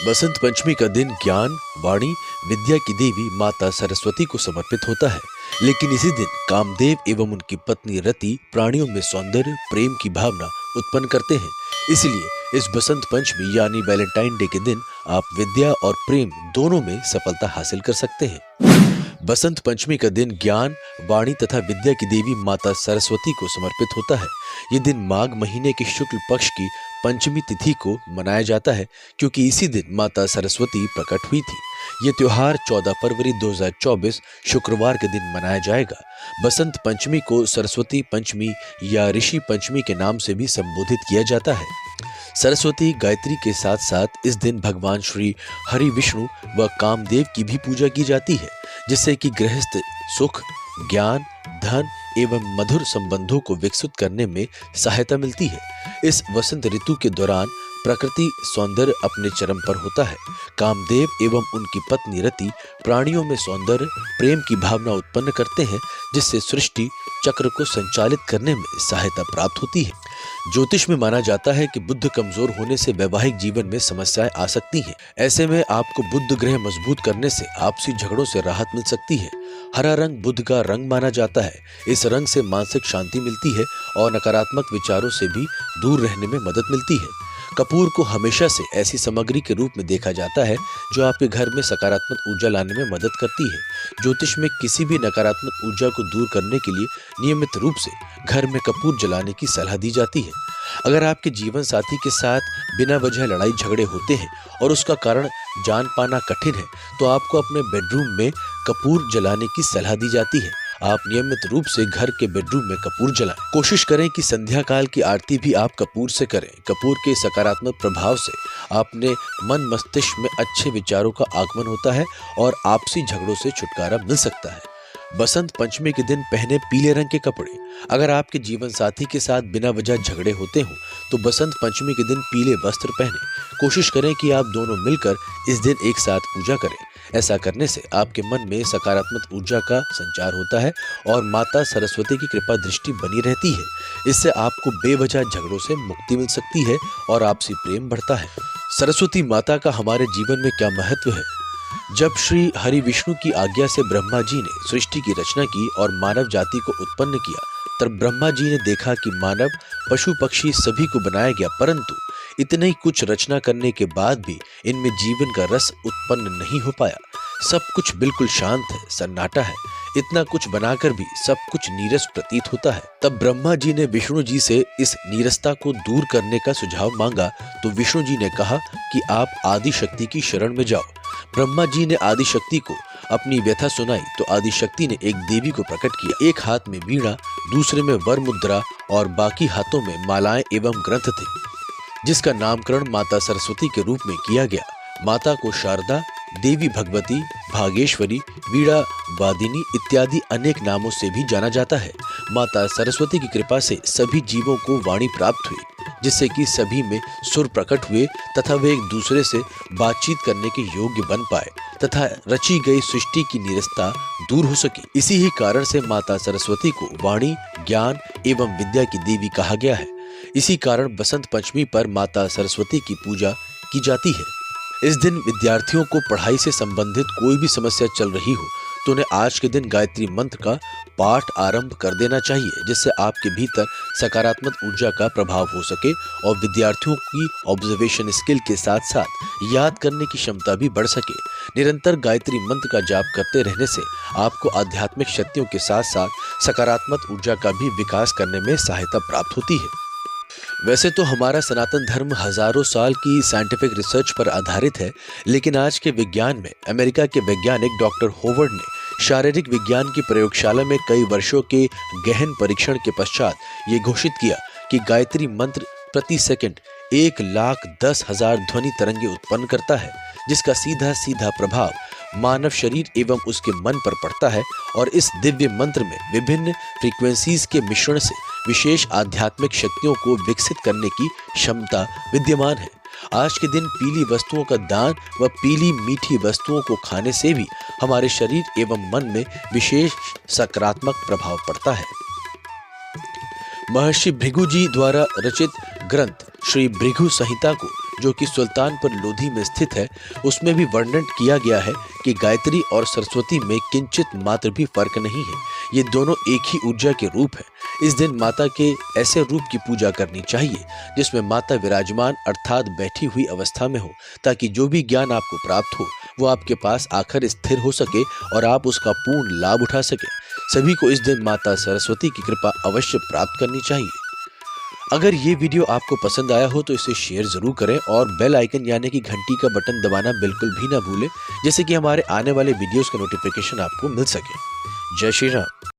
बसंत पंचमी का दिन ज्ञान, वाणी, विद्या की देवी माता सरस्वती को समर्पित होता है। लेकिन इसी दिन कामदेव एवं उनकी पत्नी रति प्राणियों में सौंदर्य, प्रेम की भावना उत्पन्न करते हैं। इसलिए इस बसंत पंचमी यानी वैलेंटाइन डे के दिन आप विद्या और प्रेम दोनों में सफलता हासिल कर सकते हैं। बसंत पंचमी का दिन ज्ञान, वाणी तथा विद्या की देवी माता सरस्वती को समर्पित होता है। ये दिन माघ महीने के शुक्ल पक्ष की पंचमी तिथि को मनाया जाता है, क्योंकि इसी दिन माता सरस्वती प्रकट हुई थी। ये त्योहार 14 फरवरी 2024 शुक्रवार के दिन मनाया जाएगा। बसंत पंचमी को सरस्वती पंचमी या ऋषि पंचमी के नाम से भी संबोधित किया जाता है। सरस्वती गायत्री के साथ साथ इस दिन भगवान श्री हरि विष्णु व कामदेव की भी पूजा की जाती है, जिससे कि गृहस्थ सुख, ज्ञान, धन एवं मधुर संबंधों को विकसित करने में सहायता मिलती है। इस वसंत ऋतु के दौरान प्रकृति सौंदर्य अपने चरम पर होता है। कामदेव एवं उनकी पत्नी रति प्राणियों में सौंदर्य, प्रेम की भावना उत्पन्न करते हैं, जिससे सृष्टि चक्र को संचालित करने में सहायता प्राप्त होती है। ज्योतिष में माना जाता है कि बुध कमजोर होने से वैवाहिक जीवन में समस्याएं आ सकती हैं। ऐसे में आपको बुध ग्रह मजबूत करने से आपसी झगड़ों से राहत मिल सकती है। हरा रंग बुध का रंग माना जाता है। इस रंग से मानसिक शांति मिलती है और नकारात्मक विचारों से भी दूर रहने में मदद मिलती है। कपूर को हमेशा से ऐसी सामग्री के रूप में देखा जाता है जो आपके घर में सकारात्मक ऊर्जा लाने में मदद करती है। ज्योतिष में किसी भी नकारात्मक ऊर्जा को दूर करने के लिए नियमित रूप से घर में कपूर जलाने की सलाह दी जाती है। अगर आपके जीवन साथी के साथ बिना वजह लड़ाई झगड़े होते हैं और उसका कारण जान पाना कठिन है, तो आपको अपने बेडरूम में कपूर जलाने की सलाह दी जाती है। आप नियमित रूप से घर के बेडरूम में कपूर जलाएं। कोशिश करें कि संध्या काल की आरती भी आप कपूर से करें। कपूर के सकारात्मक प्रभाव से आपने मन मस्तिष्क में अच्छे विचारों का आगमन होता है और आपसी झगड़ों से छुटकारा मिल सकता है। बसंत पंचमी के दिन पहने पीले रंग के कपड़े। अगर आपके जीवन साथी के साथ बिना वजह झगड़े होते हों, तो बसंत पंचमी के दिन पीले वस्त्र पहने। कोशिश करें कि आप दोनों मिलकर इस दिन एक साथ पूजा करें। ऐसा करने से आपके मन में सकारात्मक ऊर्जा का संचार होता है और माता सरस्वती की कृपा दृष्टि बनी रहती है। इससे आपको बेवजह झगड़ों से मुक्ति मिल सकती है और आपसी प्रेम बढ़ता है। सरस्वती माता का हमारे जीवन में क्या महत्व है? जब श्री हरि विष्णु की आज्ञा से ब्रह्मा जी ने सृष्टि की रचना की और मानव जाति को उत्पन्न किया, तब ब्रह्मा जी ने देखा कि मानव, पशु पक्षी सभी को बनाया गया, परंतु इतने ही कुछ रचना करने के बाद भी इनमें जीवन का रस उत्पन्न नहीं हो पाया। सब कुछ बिल्कुल शांत है, सन्नाटा है। इतना कुछ बनाकर भी सब कुछ नीरस प्रतीत होता है। तब ब्रह्मा जी ने विष्णु जी से इस नीरसता को दूर करने का सुझाव मांगा, तो विष्णु जी ने कहा कि आप आदि शक्ति की शरण में जाओ। ब्रह्मा जी ने आदि शक्ति को अपनी व्यथा सुनाई, तो आदि शक्ति ने एक देवी को प्रकट किया। एक हाथ में वीणा, दूसरे में वर मुद्रा और बाकी हाथों में मालाएं एवं ग्रंथ थे, जिसका नामकरण माता सरस्वती के रूप में किया गया। माता को शारदा, देवी भगवती, भागेश्वरी, वीणा वादिनी इत्यादि अनेक नामों से भी जाना जाता है। माता सरस्वती की कृपा से सभी जीवों को वाणी प्राप्त हुई, जिससे कि सभी में सुर प्रकट हुए तथा वे एक दूसरे से बातचीत करने के योग्य बन पाए तथा रची गई सृष्टि की नीरसता दूर हो सकी। इसी ही कारण से माता सरस्वती को वाणी, ज्ञान एवं विद्या की देवी कहा गया है। इसी कारण बसंत पंचमी पर माता सरस्वती की पूजा की जाती है। इस दिन विद्यार्थियों को पढ़ाई से संबंधित कोई भी समस्या चल रही हो, तो उन्हें आज के दिन गायत्री मंत्र का पाठ आरंभ कर देना चाहिए, जिससे आपके भीतर सकारात्मक ऊर्जा का प्रभाव हो सके और विद्यार्थियों की ऑब्जर्वेशन स्किल के साथ साथ याद करने की क्षमता भी बढ़ सके। निरंतर गायत्री मंत्र का जाप करते रहने से आपको आध्यात्मिक शक्तियों के साथ साथ सकारात्मक ऊर्जा का भी विकास करने में सहायता प्राप्त होती है। वैसे तो हमारा सनातन धर्म हजारों साल की साइंटिफिक रिसर्च पर आधारित है, लेकिन आज के विज्ञान में अमेरिका के वैज्ञानिक डॉक्टर होवर्ड ने शारीरिक विज्ञान की प्रयोगशाला में कई वर्षों के गहन परीक्षण के पश्चात ये घोषित किया कि गायत्री मंत्र प्रति सेकंड 1,10,000 ध्वनि तरंगे उत्पन्न करता है, जिसका सीधा सीधा प्रभाव मानव शरीर एवं उसके मन पर पड़ता है और इस दिव्य मंत्र में विभिन्न फ्रीक्वेंसीज के मिश्रण से विशेष आध्यात्मिक शक्तियों को विकसित करने की क्षमता विद्यमान है। आज के दिन पीली वस्तुओं का दान व पीली मीठी वस्तुओं को खाने से भी हमारे शरीर एवं मन में विशेष सकारात्मक प्रभाव पड़ता है। महर्षि भृगु जी द्वारा रचित ग्रंथ श्री भृगु संहिता को जो कि सुल्तानपुर लोधी में स्थित है, उसमें भी वर्णन किया गया है कि गायत्री और सरस्वती में किंचित मात्र भी फर्क नहीं है। ये दोनों एक ही ऊर्जा के रूप है। इस दिन माता के ऐसे रूप की पूजा करनी चाहिए जिसमें माता विराजमान अर्थात बैठी हुई अवस्था में हो, ताकि जो भी ज्ञान आपको प्राप्त हो वो आपके पास आकर स्थिर हो सके और आप उसका पूर्ण लाभ उठा सके। सभी को इस दिन माता सरस्वती की कृपा अवश्य प्राप्त करनी चाहिए। अगर ये वीडियो आपको पसंद आया हो तो इसे शेयर जरूर करें और बेल आइकन यानी कि घंटी का बटन दबाना बिल्कुल भी ना भूलें, जिससे कि हमारे आने वाले वीडियोस का नोटिफिकेशन आपको मिल सके। जय श्री राम।